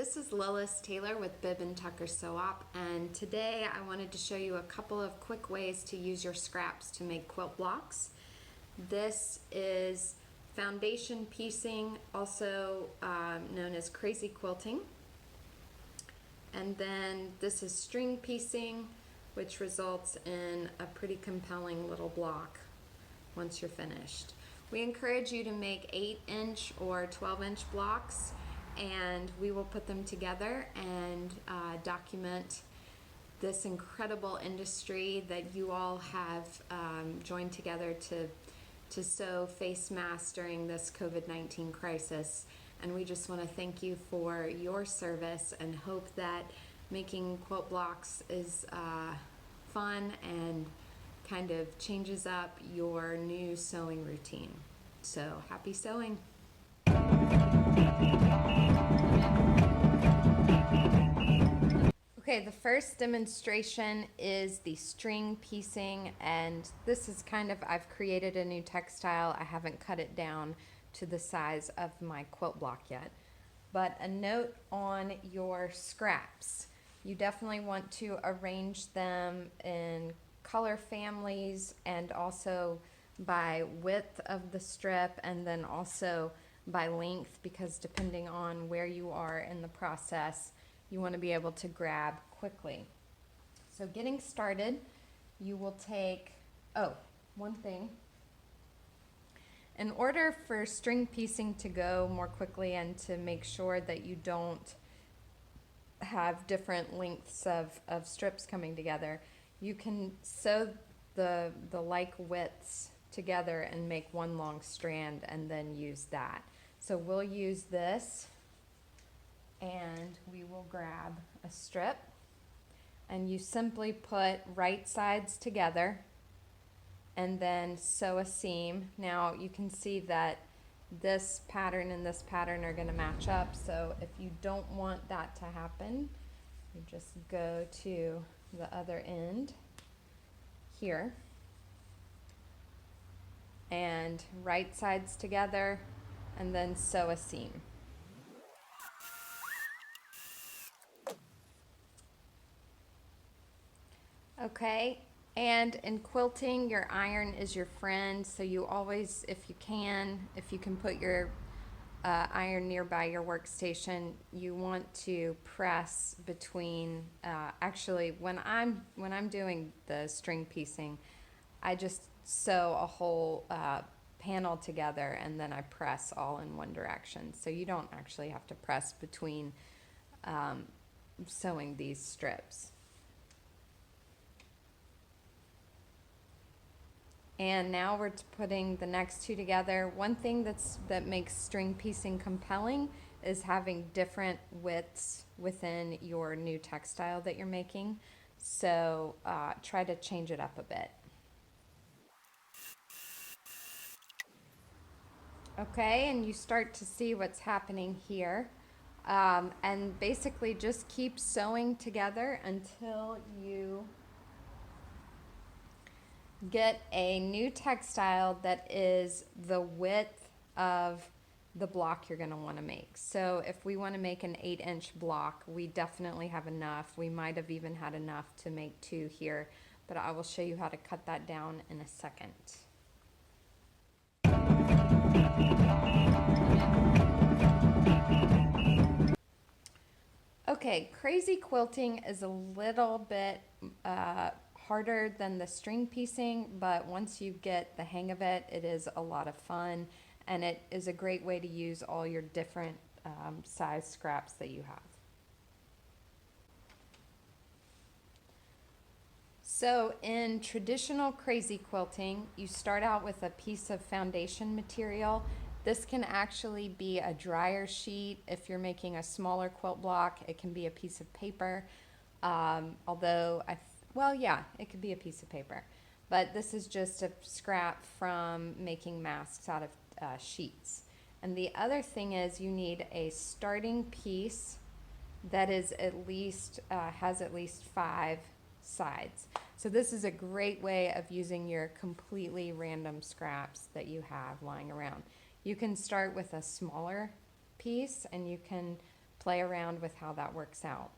This is Lois Taylor with Bib and Tucker Sew-Op, and today I wanted to show you a couple of quick ways to use your scraps to make quilt blocks. This is foundation piecing, also known as crazy quilting. And then this is string piecing, which results in a pretty compelling little block once you're finished. We encourage you to make 8-inch or 12-inch blocks, and we will put them together and document this incredible industry that you all have joined together to sew face masks during this COVID-19 crisis. And we just want to thank you for your service and hope that making quilt blocks is fun and kind of changes up your new sewing routine. So happy sewing! Okay, the first demonstration is the string piecing, and this is kind of, I've created a new textile. I haven't cut it down to the size of my quilt block yet. But a note on your scraps. You definitely want to arrange them in color families and also by width of the strip, and then also by length, because depending on where you are in the process, you want to be able to grab quickly. So getting started, you will take, one thing. In order for string piecing to go more quickly and to make sure that you don't have different lengths of strips coming together, you can sew the like widths together and make one long strand and then use that. So we'll use this, and we will grab a strip, and you simply put right sides together and then sew a seam. Now you can see that this pattern and this pattern are going to match up, so if you don't want that to happen, you just go to the other end here and right sides together and then sew a seam. Okay, and in quilting, your iron is your friend, so you always, if you can put your iron nearby your workstation, you want to press between, actually when I'm doing the string piecing, I just sew a whole panel together and then I press all in one direction. So you don't actually have to press between sewing these strips. And now we're putting the next two together. One thing that makes string piecing compelling is having different widths within your new textile that you're making. So try to change it up a bit. Okay, and you start to see what's happening here. And basically just keep sewing together until you get a new textile that is the width of the block you're going to want to make. So if we want to make an 8-inch block, we definitely have enough. We might have even had enough to make 2 here, but I will show you how to cut that down in a second. Okay, crazy quilting is a little bit harder than the string piecing, but once you get the hang of it, it is a lot of fun, and it is a great way to use all your different size scraps that you have. So in traditional crazy quilting, you start out with a piece of foundation material. This can actually be a dryer sheet. If you're making a smaller quilt block, it can be a piece of paper, although it could be a piece of paper, but this is just a scrap from making masks out of sheets. And the other thing is you need a starting piece that is at least has at least 5 sides. So this is a great way of using your completely random scraps that you have lying around. You can start with a smaller piece and you can play around with how that works out.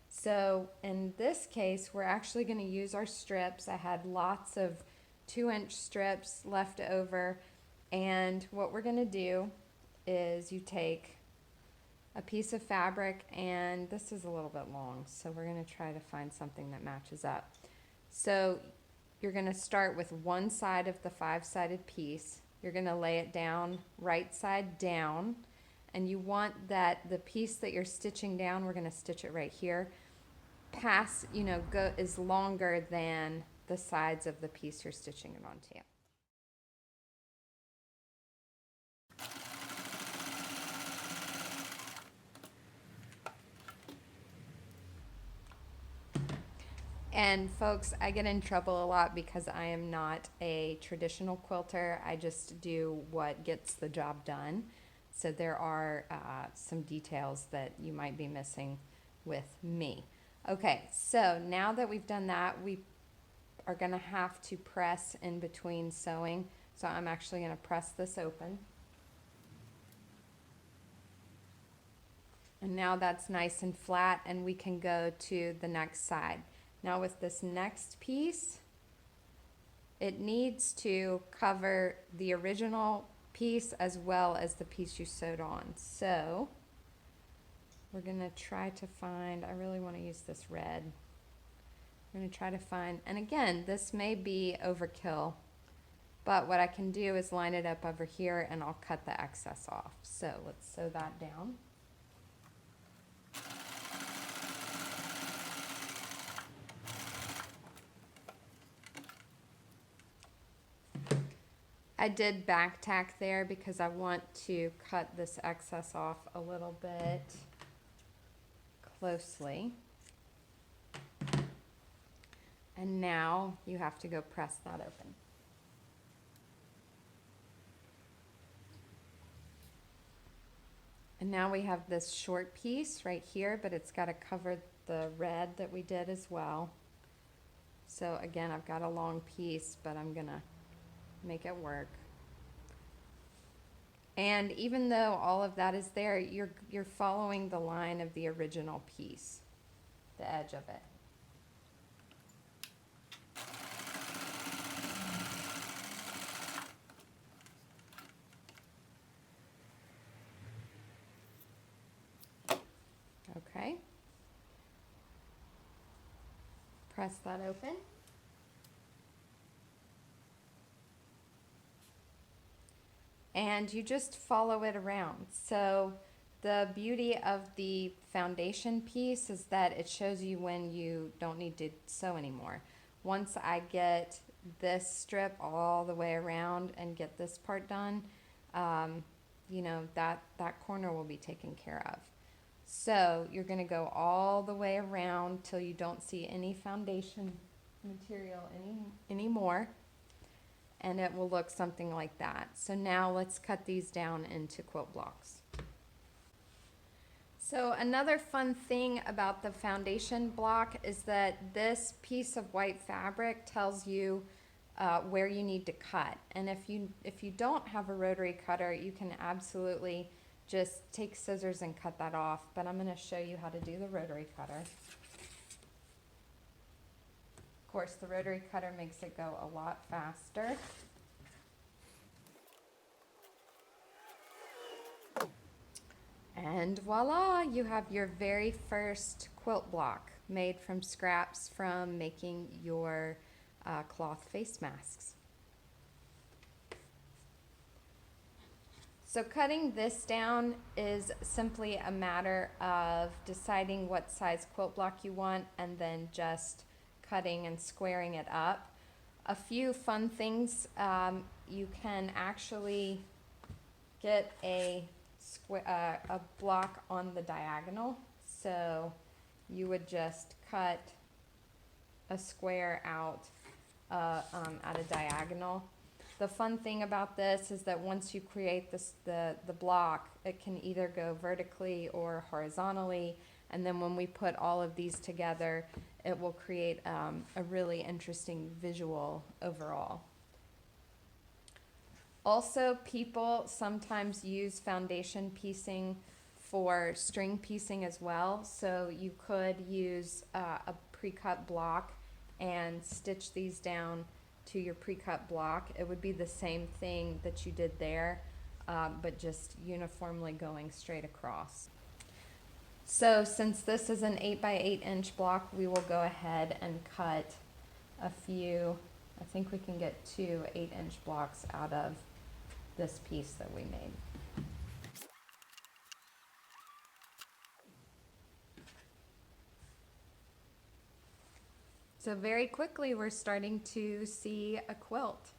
So in this case, we're actually going to use our strips. I had lots of 2-inch strips left over, and what we're going to do is you take a piece of fabric, and this is a little bit long, so we're going to try to find something that matches up. So you're going to start with one side of the 5-sided piece. You're going to lay it down right side down, and you want that the piece that you're stitching down, we're going to stitch it right here, is longer than the sides of the piece you're stitching it onto. And folks, I get in trouble a lot because I am not a traditional quilter. I just do what gets the job done. So there are some details that you might be missing with me. Okay, so now that we've done that, we are going to have to press in between sewing. So I'm actually going to press this open. And now that's nice and flat, and we can go to the next side. Now with this next piece, it needs to cover the original piece as well as the piece you sewed on. So we're going to try to find, I really want to use this red. We're going to try to find, and again, this may be overkill, but what I can do is line it up over here and I'll cut the excess off. So let's sew that down. I did back tack there because I want to cut this excess off a little bit closely. And now you have to go press that open. And now we have this short piece right here, but it's got to cover the red that we did as well. So again, I've got a long piece, but I'm gonna make it work. And even though all of that is there, you're following the line of the original piece, the edge of it. Okay. Press that open. And you just follow it around. So the beauty of the foundation piece is that it shows you when you don't need to sew anymore. Once I get this strip all the way around and get this part done, that corner will be taken care of. So you're going to go all the way around till you don't see any foundation material anymore. And it will look something like that. So now let's cut these down into quilt blocks. So another fun thing about the foundation block is that this piece of white fabric tells you where you need to cut. And if you don't have a rotary cutter, you can absolutely just take scissors and cut that off. But I'm going to show you how to do the rotary cutter. Of course, the rotary cutter makes it go a lot faster. And voila, you have your very first quilt block made from scraps from making your cloth face masks. So cutting this down is simply a matter of deciding what size quilt block you want and then just cutting and squaring it up. A few fun things, you can actually get a block on the diagonal. So you would just cut a square out at a diagonal. The fun thing about this is that once you create the block, it can either go vertically or horizontally, and then when we put all of these together, it will create a really interesting visual overall. Also, people sometimes use foundation piecing for string piecing as well. So you could use a pre-cut block and stitch these down to your pre-cut block. It would be the same thing that you did there, but just uniformly going straight across. So since this is an 8 by 8 inch block, we will go ahead and cut a few. I think we can get 2 8-inch blocks out of this piece that we made. So very quickly we're starting to see a quilt.